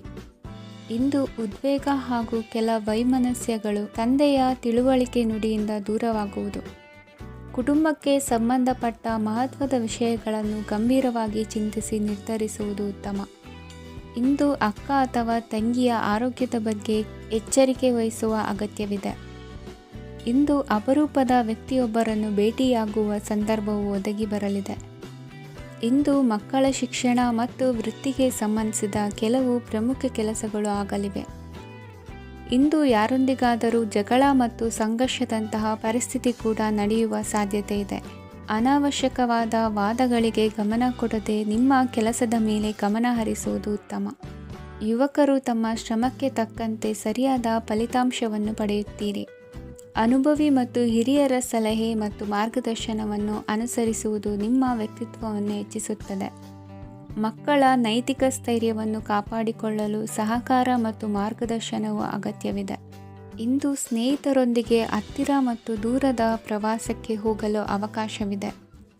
ಇಂದು ಉದ್ವೇಗ ಹಾಗೂ ಕೆಲ ವೈಮನಸ್ಯಗಳು ತಂದೆಯ ತಿಳುವಳಿಕೆ ನುಡಿಯಿಂದ ದೂರವಾಗುವುದು. ಕುಟುಂಬಕ್ಕೆ ಸಂಬಂಧಪಟ್ಟ ಮಹತ್ವದ ವಿಷಯಗಳನ್ನು ಗಂಭೀರವಾಗಿ ಚಿಂತಿಸಿ ನಿರ್ಧರಿಸುವುದು ಉತ್ತಮ. ಇಂದು ಅಕ್ಕ ಅಥವಾ ತಂಗಿಯ ಆರೋಗ್ಯದ ಬಗ್ಗೆ ಎಚ್ಚರಿಕೆ ವಹಿಸುವ ಅಗತ್ಯವಿದೆ. ಇಂದು ಅಪರೂಪದ ವ್ಯಕ್ತಿಯೊಬ್ಬರನ್ನು ಭೇಟಿಯಾಗುವ ಸಂದರ್ಭವು ಒದಗಿ ಬರಲಿದೆ. ಇಂದು ಮಕ್ಕಳ ಶಿಕ್ಷಣ ಮತ್ತು ವೃತ್ತಿಗೆ ಸಂಬಂಧಿಸಿದ ಕೆಲವು ಪ್ರಮುಖ ಕೆಲಸಗಳು ಆಗಲಿವೆ. ಇಂದು ಯಾರೊಂದಿಗಾದರೂ ಜಗಳ ಮತ್ತು ಸಂಘರ್ಷದಂತಹ ಪರಿಸ್ಥಿತಿ ಕೂಡ ನಡೆಯುವ ಸಾಧ್ಯತೆ ಇದೆ. ಅನಾವಶ್ಯಕವಾದ ವಾದಗಳಿಗೆ ಗಮನ ಕೊಡದೆ ನಿಮ್ಮ ಕೆಲಸದ ಮೇಲೆ ಗಮನ ಹರಿಸುವುದು ಉತ್ತಮ. ಯುವಕರು ತಮ್ಮ ಶ್ರಮಕ್ಕೆ ತಕ್ಕಂತೆ ಸರಿಯಾದ ಫಲಿತಾಂಶವನ್ನು ಪಡೆಯುತ್ತೀರಿ. ಅನುಭವಿ ಮತ್ತು ಹಿರಿಯರ ಸಲಹೆ ಮತ್ತು ಮಾರ್ಗದರ್ಶನವನ್ನು ಅನುಸರಿಸುವುದು ನಿಮ್ಮ ವ್ಯಕ್ತಿತ್ವವನ್ನು ಹೆಚ್ಚಿಸುತ್ತದೆ. ಮಕ್ಕಳ ನೈತಿಕ ಸ್ಥೈರ್ಯವನ್ನು ಕಾಪಾಡಿಕೊಳ್ಳಲು ಸಹಕಾರ ಮತ್ತು ಮಾರ್ಗದರ್ಶನವು ಅಗತ್ಯವಿದೆ. ಇಂದು ಸ್ನೇಹಿತರೊಂದಿಗೆ ಹತ್ತಿರ ಮತ್ತು ದೂರದ ಪ್ರವಾಸಕ್ಕೆ ಹೋಗಲು ಅವಕಾಶವಿದೆ.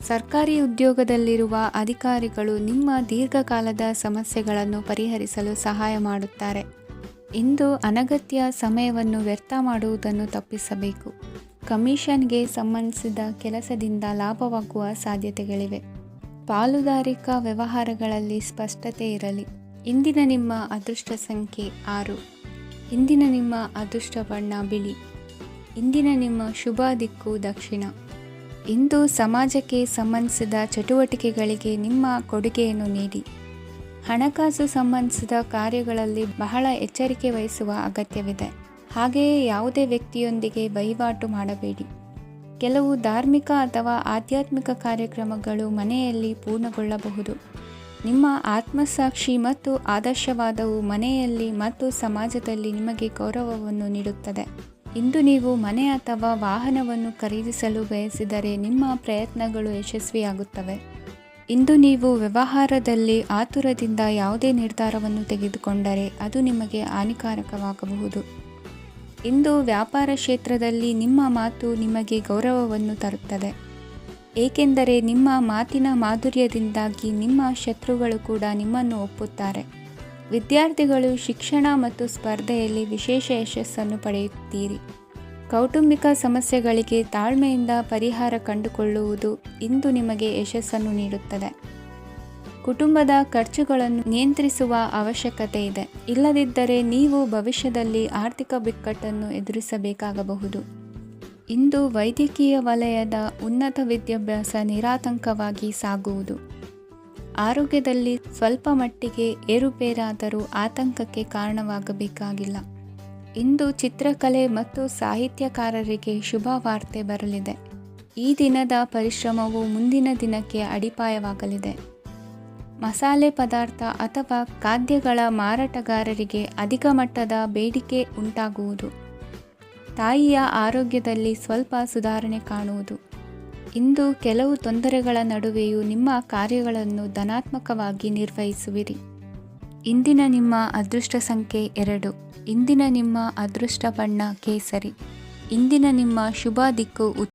ಸರ್ಕಾರಿ ಉದ್ಯೋಗದಲ್ಲಿರುವ ಅಧಿಕಾರಿಗಳು ನಿಮ್ಮ ದೀರ್ಘಕಾಲದ ಸಮಸ್ಯೆಗಳನ್ನು ಪರಿಹರಿಸಲು ಸಹಾಯ ಮಾಡುತ್ತಾರೆ. ಇಂದು ಅನಗತ್ಯ ಸಮಯವನ್ನು ವ್ಯರ್ಥ ಮಾಡುವುದನ್ನು ತಪ್ಪಿಸಬೇಕು. ಕಮಿಷನ್ಗೆ ಸಂಬಂಧಿಸಿದ ಕೆಲಸದಿಂದ ಲಾಭವಾಗುವ ಸಾಧ್ಯತೆಗಳಿವೆ. ಪಾಲುದಾರಿಕಾ ವ್ಯವಹಾರಗಳಲ್ಲಿ ಸ್ಪಷ್ಟತೆ ಇರಲಿ. ಇಂದಿನ ನಿಮ್ಮ ಅದೃಷ್ಟ ಸಂಖ್ಯೆ 6. ಇಂದಿನ ನಿಮ್ಮ ಅದೃಷ್ಟ ಬಣ್ಣ ಬಿಳಿ. ಇಂದಿನ ನಿಮ್ಮ ಶುಭ ದಿಕ್ಕು ದಕ್ಷಿಣ. ಇಂದು ಸಮಾಜಕ್ಕೆ ಸಂಬಂಧಿಸಿದ ಚಟುವಟಿಕೆಗಳಿಗೆ ನಿಮ್ಮ ಕೊಡುಗೆಯನ್ನು ನೀಡಿ. ಹಣಕಾಸು ಸಂಬಂಧಿಸಿದ ಕಾರ್ಯಗಳಲ್ಲಿ ಬಹಳ ಎಚ್ಚರಿಕೆ ವಹಿಸುವ ಅಗತ್ಯವಿದೆ. ಹಾಗೆಯೇ ಯಾವುದೇ ವ್ಯಕ್ತಿಯೊಂದಿಗೆ ವಹಿವಾಟು ಮಾಡಬೇಡಿ. ಕೆಲವು ಧಾರ್ಮಿಕ ಅಥವಾ ಆಧ್ಯಾತ್ಮಿಕ ಕಾರ್ಯಕ್ರಮಗಳು ಮನೆಯಲ್ಲಿ ಪೂರ್ಣಗೊಳ್ಳಬಹುದು. ನಿಮ್ಮ ಆತ್ಮಸಾಕ್ಷಿ ಮತ್ತು ಆದರ್ಶವಾದವು ಮನೆಯಲ್ಲಿ ಮತ್ತು ಸಮಾಜದಲ್ಲಿ ನಿಮಗೆ ಗೌರವವನ್ನು ನೀಡುತ್ತದೆ. ಇಂದು ನೀವು ಮನೆ ಅಥವಾ ವಾಹನವನ್ನು ಖರೀದಿಸಲು ಬಯಸಿದರೆ ನಿಮ್ಮ ಪ್ರಯತ್ನಗಳು ಯಶಸ್ವಿಯಾಗುತ್ತವೆ. ಇಂದು ನೀವು ವ್ಯವಹಾರದಲ್ಲಿ ಆತುರದಿಂದ ಯಾವುದೇ ನಿರ್ಧಾರವನ್ನು ತೆಗೆದುಕೊಂಡರೆ ಅದು ನಿಮಗೆ ಹಾನಿಕಾರಕವಾಗಬಹುದು. ಇಂದು ವ್ಯಾಪಾರ ಕ್ಷೇತ್ರದಲ್ಲಿ ನಿಮ್ಮ ಮಾತು ನಿಮಗೆ ಗೌರವವನ್ನು ತರುತ್ತದೆ, ಏಕೆಂದರೆ ನಿಮ್ಮ ಮಾತಿನ ಮಾಧುರ್ಯದಿಂದಾಗಿ ನಿಮ್ಮ ಶತ್ರುಗಳು ಕೂಡ ನಿಮ್ಮನ್ನು ಒಪ್ಪುತ್ತಾರೆ. ವಿದ್ಯಾರ್ಥಿಗಳು ಶಿಕ್ಷಣ ಮತ್ತು ಸ್ಪರ್ಧೆಯಲ್ಲಿ ವಿಶೇಷ ಯಶಸ್ಸನ್ನು ಪಡೆಯುತ್ತೀರಿ. ಕೌಟುಂಬಿಕ ಸಮಸ್ಯೆಗಳಿಗೆ ತಾಳ್ಮೆಯಿಂದ ಪರಿಹಾರ ಕಂಡುಕೊಳ್ಳುವುದು ಇಂದು ನಿಮಗೆ ಯಶಸ್ಸನ್ನು ನೀಡುತ್ತದೆ. ಕುಟುಂಬದ ಖರ್ಚುಗಳನ್ನು ನಿಯಂತ್ರಿಸುವ ಅವಶ್ಯಕತೆ ಇದೆ. ಇಲ್ಲದಿದ್ದರೆ ನೀವು ಭವಿಷ್ಯದಲ್ಲಿ ಆರ್ಥಿಕ ಬಿಕ್ಕಟ್ಟನ್ನು ಎದುರಿಸಬೇಕಾಗಬಹುದು. ಇಂದು ವೈದ್ಯಕೀಯ ವಲಯದ ಉನ್ನತ ವಿದ್ಯಾಭ್ಯಾಸ ನಿರಾತಂಕವಾಗಿ ಸಾಗುವುದು. ಆರೋಗ್ಯದಲ್ಲಿ ಸ್ವಲ್ಪ ಮಟ್ಟಿಗೆ ಏರುಪೇರಾದರೂ ಆತಂಕಕ್ಕೆ ಕಾರಣವಾಗಬೇಕಾಗಿಲ್ಲ. ಇಂದು ಚಿತ್ರಕಲೆ ಮತ್ತು ಸಾಹಿತ್ಯಕಾರರಿಗೆ ಶುಭ ವಾರ್ತೆ ಬರಲಿದೆ. ಈ ದಿನದ ಪರಿಶ್ರಮವು ಮುಂದಿನ ದಿನಕ್ಕೆ ಅಡಿಪಾಯವಾಗಲಿದೆ. ಮಸಾಲೆ ಪದಾರ್ಥ ಅಥವಾ ಖಾದ್ಯಗಳ ಮಾರಾಟಗಾರರಿಗೆ ಅಧಿಕ ಮಟ್ಟದ ಬೇಡಿಕೆ ಉಂಟಾಗುವುದು. ತಾಯಿಯ ಆರೋಗ್ಯದಲ್ಲಿ ಸ್ವಲ್ಪ ಸುಧಾರಣೆ ಕಾಣುವುದು. ಇಂದು ಕೆಲವು ತೊಂದರೆಗಳ ನಡುವೆಯೂ ನಿಮ್ಮ ಕಾರ್ಯಗಳನ್ನು ಧನಾತ್ಮಕವಾಗಿ ನಿರ್ವಹಿಸುವಿರಿ. ಇಂದಿನ ನಿಮ್ಮ ಅದೃಷ್ಟ ಸಂಖ್ಯೆ 2. ಇಂದಿನ ನಿಮ್ಮ ಅದೃಷ್ಟ ಬಣ್ಣ ಕೇಸರಿ. ಇಂದಿನ ನಿಮ್ಮ ಶುಭ ದಿಕ್ಕು